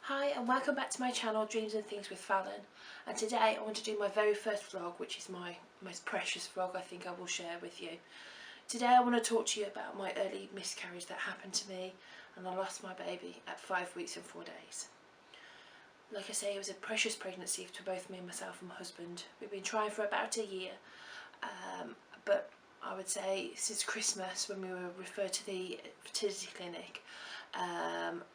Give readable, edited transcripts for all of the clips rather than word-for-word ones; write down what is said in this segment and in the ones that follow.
Hi and welcome back to my channel Dreams and Things with Fallon, and today I want to do my very first vlog, which is my most precious vlog I think I will share with you. Today I want to talk to you about my early miscarriage that happened to me, and I lost my baby at 5 weeks and 4 days. Like I say, it was a precious pregnancy to both me and myself and my husband. We've been trying for about a year, but I would say since Christmas, when we were referred to the fertility clinic,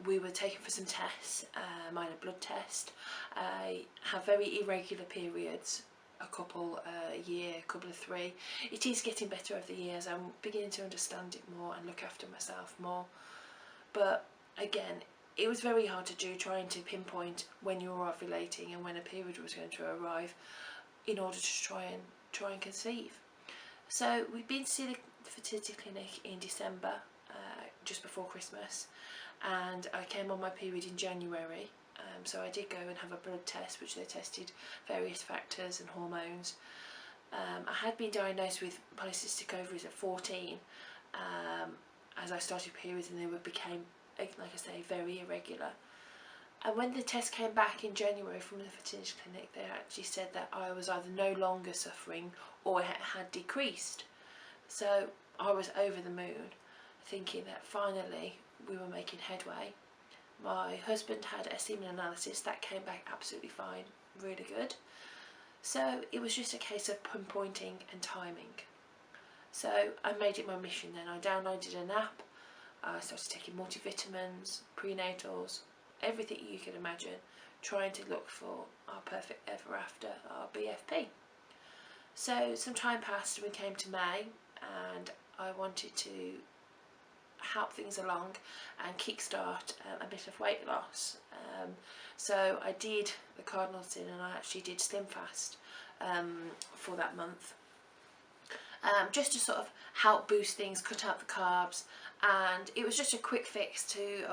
we were taken for some tests. I had a blood test. I have very irregular periods, a couple a year, a couple of 3. It is getting better over the years. I'm beginning to understand it more and look after myself more. But again, it was very hard to do, trying to pinpoint when you were ovulating and when a period was going to arrive in order to try and conceive. So we've been to see the fertility clinic in December, just before Christmas, and I came on my period in January. So I did go and have a blood test, which they tested various factors and hormones. I had been diagnosed with polycystic ovaries at 14, as I started periods, and they became, like I say, very irregular. And when the test came back in January from the fertility clinic, they actually said that I was either no longer suffering or it had decreased. So I was over the moon, thinking that finally we were making headway. My husband had a semen analysis that came back absolutely fine, really good. So it was just a case of pinpointing and timing. So I made it my mission then. I downloaded an app, I started taking multivitamins, prenatals, everything you can imagine, trying to look for our perfect ever after, our BFP. So some time passed and we came to May, and I wanted to help things along and kickstart a bit of weight loss. So I did the cardinal sin, and I actually did Slim Fast for that month, just to sort of help boost things, cut out the carbs. And it was just a quick fix to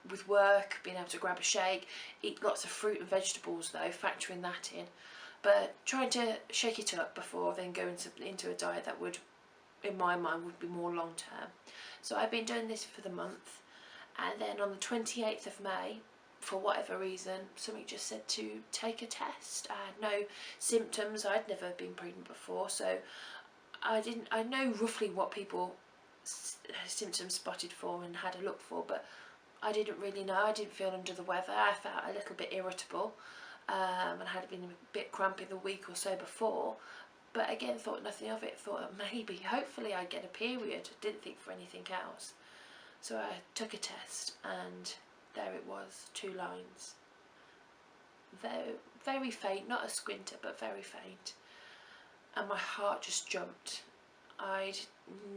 with work, being able to grab a shake, eat lots of fruit and vegetables though, factoring that in, but trying to shake it up before then going into a diet that would, in my mind, would be more long term. So I've been doing this for the month, and then on the 28th of May, for whatever reason, something just said to take a test. I had no symptoms, I'd never been pregnant before, so I know roughly what people symptoms spotted for and had a look for, but I didn't really know. I didn't feel under the weather. I felt a little bit irritable, and had been a bit crampy the week or so before, but again thought nothing of it. Thought maybe, hopefully I'd get a period. Didn't think for anything else. So I took a test, and there it was, 2 lines. Very, very faint, not a squinter, but very faint. And my heart just jumped. I'd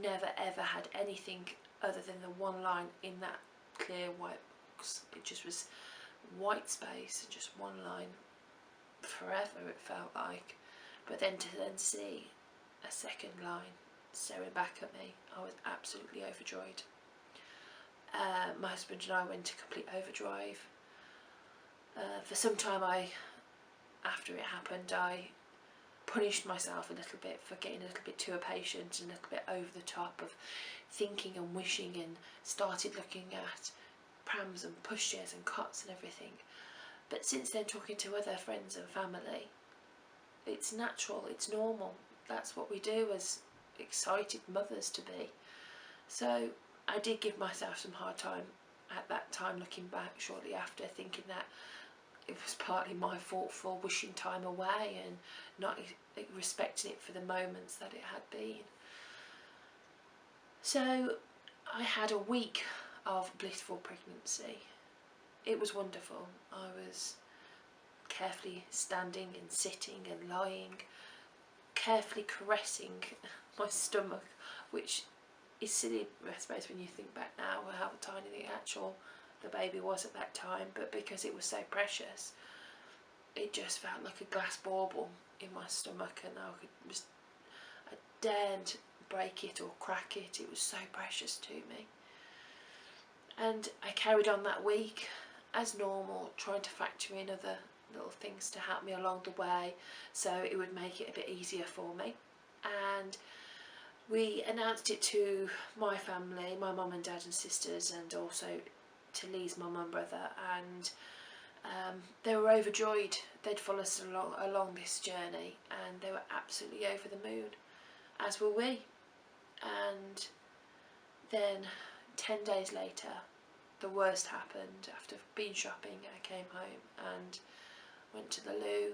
never ever had anything other than the 1 line in that clear white box. It just was white space, just 1 line forever, it felt like. But then to see a second line staring back at me, I was absolutely overjoyed. My husband and I went to complete overdrive. For some time, after it happened, I punished myself a little bit for getting a little bit too impatient and a little bit over the top of thinking and wishing, and started looking at prams and pushchairs and cots and everything. But since then, talking to other friends and family, it's natural, it's normal. That's what we do as excited mothers to be. So I did give myself some hard time at that time, looking back shortly after, thinking that it was partly my fault for wishing time away and not respecting it for the moments that it had been. So I had a week of blissful pregnancy. It was wonderful. I was carefully standing and sitting and lying, carefully caressing my stomach, which is silly, I suppose, when you think back now how tiny the baby was at that time, but because it was so precious, it just felt like a glass bauble in my stomach, and I daren't break it or crack it. It was so precious to me. And I carried on that week as normal, trying to factor in other little things to help me along the way, so it would make it a bit easier for me. And we announced it to my family, my mum and dad and sisters, and also to Lee's mum and brother, and They were overjoyed. They'd followed us along this journey, and they were absolutely over the moon, as were we. And then 10 days later, the worst happened. After being shopping, I came home and went to the loo,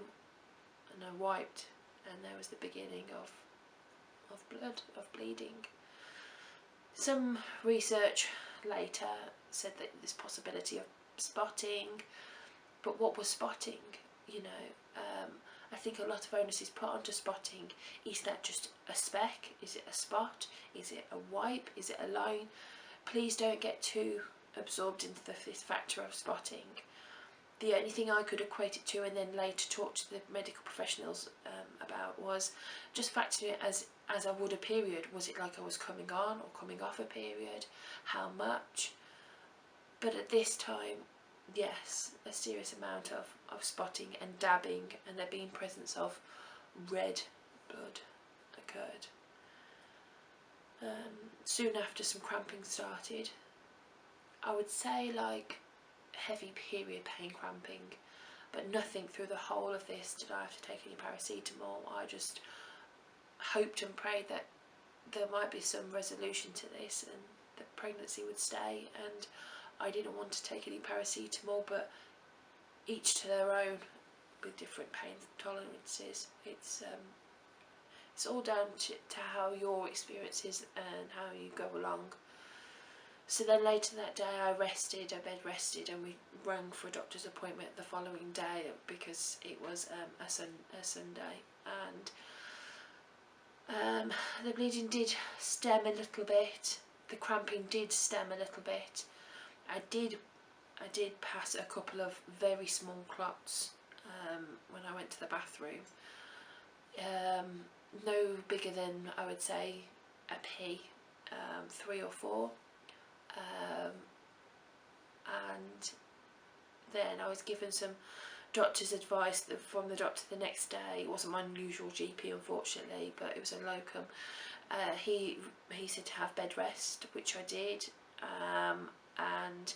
and I wiped, and there was the beginning of blood, of bleeding. Some research later said that there's possibility of spotting, but what was spotting? You know, I think a lot of onus is put onto spotting. Is that just a speck? Is it a spot? Is it a wipe? Is it a line? Please don't get too absorbed into this factor of spotting. The only thing I could equate it to, and then later talk to the medical professionals about, was just factoring it as I would a period. Was it like I was coming on or coming off a period? How much? But at this time, yes, a serious amount of spotting and dabbing, and there being presence of red blood occurred. Soon after, some cramping started. I would say like heavy period pain cramping, but nothing through the whole of this did I have to take any paracetamol. I just hoped and prayed that there might be some resolution to this and the pregnancy would stay, and I didn't want to take any paracetamol, but each to their own with different pain tolerances. It's all down to how your experience is and how you go along. So then later that day I bed rested, and we rang for a doctor's appointment the following day because it was a Sunday, and the bleeding did stem a little bit, the cramping did stem a little bit. I did pass a couple of very small clots when I went to the bathroom, no bigger than, I would say, a pea, 3 or 4. And then I was given some doctor's advice from the doctor the next day. It wasn't my usual GP, unfortunately, but it was a locum. He said to have bed rest, which I did, and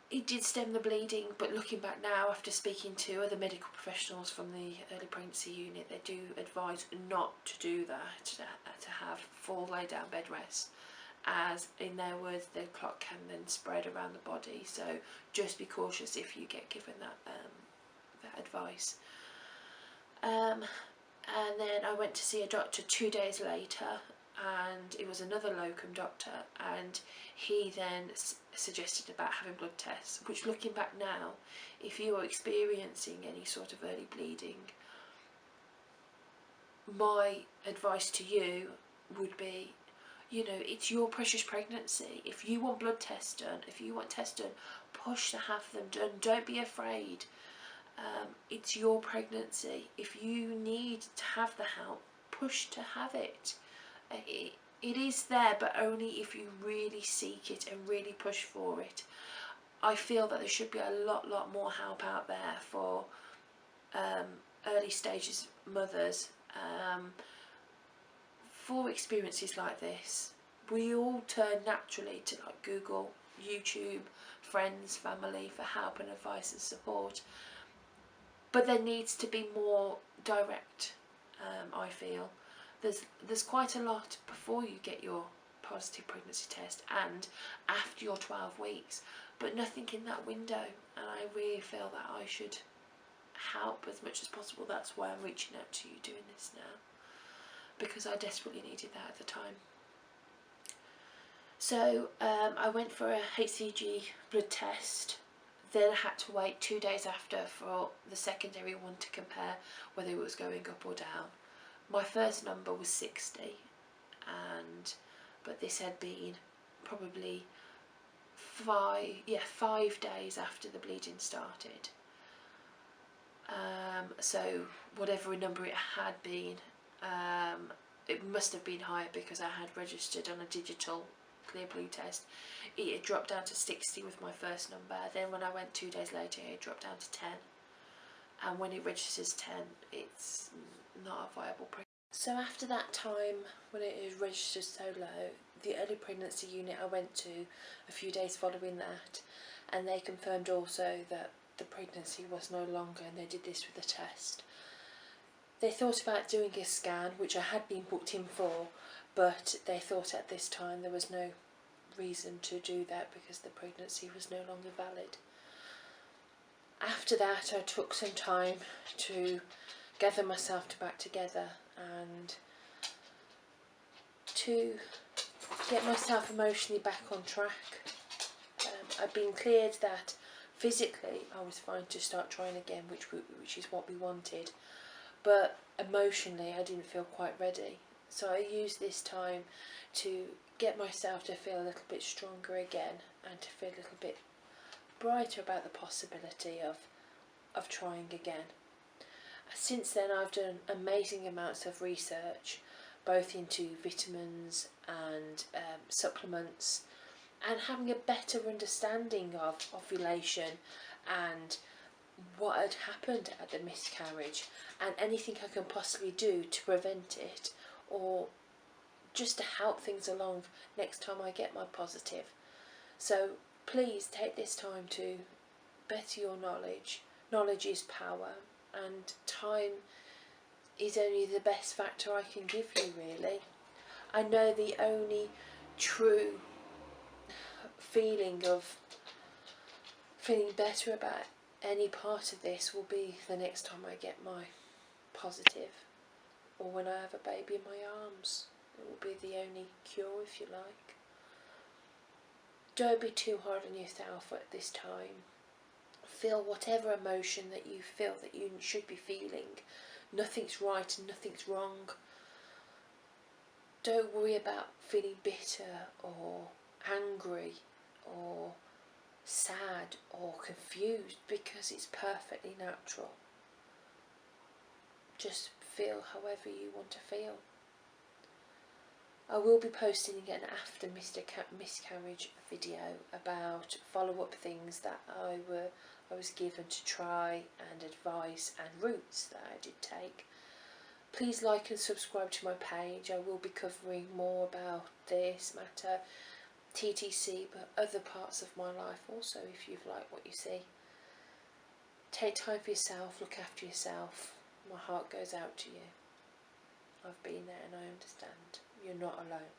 it did stem the bleeding. But looking back now, after speaking to other medical professionals from the early pregnancy unit, they do advise not to do that, to have full lay down bed rest, as in their words the clot can then spread around the body. So just be cautious if you get given that advice. And then I went to see a doctor 2 days later, and it was another locum doctor, and he then suggested about having blood tests, which, looking back now, if you are experiencing any sort of early bleeding, my advice to you would be, you know, it's your precious pregnancy. If you want blood tests done, if you want tests done, push to have them done. Don't be afraid. It's your pregnancy. If you need to have the help, push to have it. It is there, but only if you really seek it and really push for it. I feel that there should be a lot more help out there for early stages mothers, for experiences like this. We all turn naturally to like Google, YouTube, friends, family for help and advice and support, but there needs to be more direct. I feel there's quite a lot before you get your positive pregnancy test and after your 12 weeks, but nothing in that window, and I really feel that I should help as much as possible. That's why I'm reaching out to you doing this now, because I desperately needed that at the time. So I went for a HCG blood test. Then I had to wait 2 days after for the secondary one to compare whether it was going up or down. My first number was 60, but this had been probably 5 days after the bleeding started. So whatever number it had been, it must have been higher because I had registered on a digital clear blue test. It had dropped down to 60 with my first number. Then when I went 2 days later, it dropped down to 10. And when it registers 10, it's not a viable pregnancy. So after that time, when it is registered so low, the early pregnancy unit I went to a few days following that, and they confirmed also that the pregnancy was no longer, and they did this with a test. They thought about doing a scan, which I had been booked in for, but they thought at this time there was no reason to do that because the pregnancy was no longer valid. After that, I took some time to gather myself back together and to get myself emotionally back on track. I'd been cleared that physically I was fine to start trying again, which is what we wanted, but emotionally I didn't feel quite ready. So I used this time to get myself to feel a little bit stronger again and to feel a little bit brighter about the possibility of trying again. Since then I've done amazing amounts of research, both into vitamins and supplements, and having a better understanding of ovulation and what had happened at the miscarriage and anything I can possibly do to prevent it, or just to help things along next time I get my positive. So please take this time to better your knowledge. Knowledge is power, and time is only the best factor I can give you, really. I know the only true feeling of feeling better about any part of this will be the next time I get my positive, or when I have a baby in my arms. It will be the only cure, if you like. Don't be too hard on yourself at this time. Feel whatever emotion that you feel that you should be feeling. Nothing's right and nothing's wrong. Don't worry about feeling bitter or angry or sad or confused, because it's perfectly natural. Just feel however you want to feel. I will be posting an after miscarriage video about follow-up things that I was given to try, and advice and routes that I did take. Please like and subscribe to my page. I will be covering more about this matter, TTC, but other parts of my life also, if you've liked what you see. Take time for yourself, look after yourself. My heart goes out to you. I've been there and I understand. You're not alone.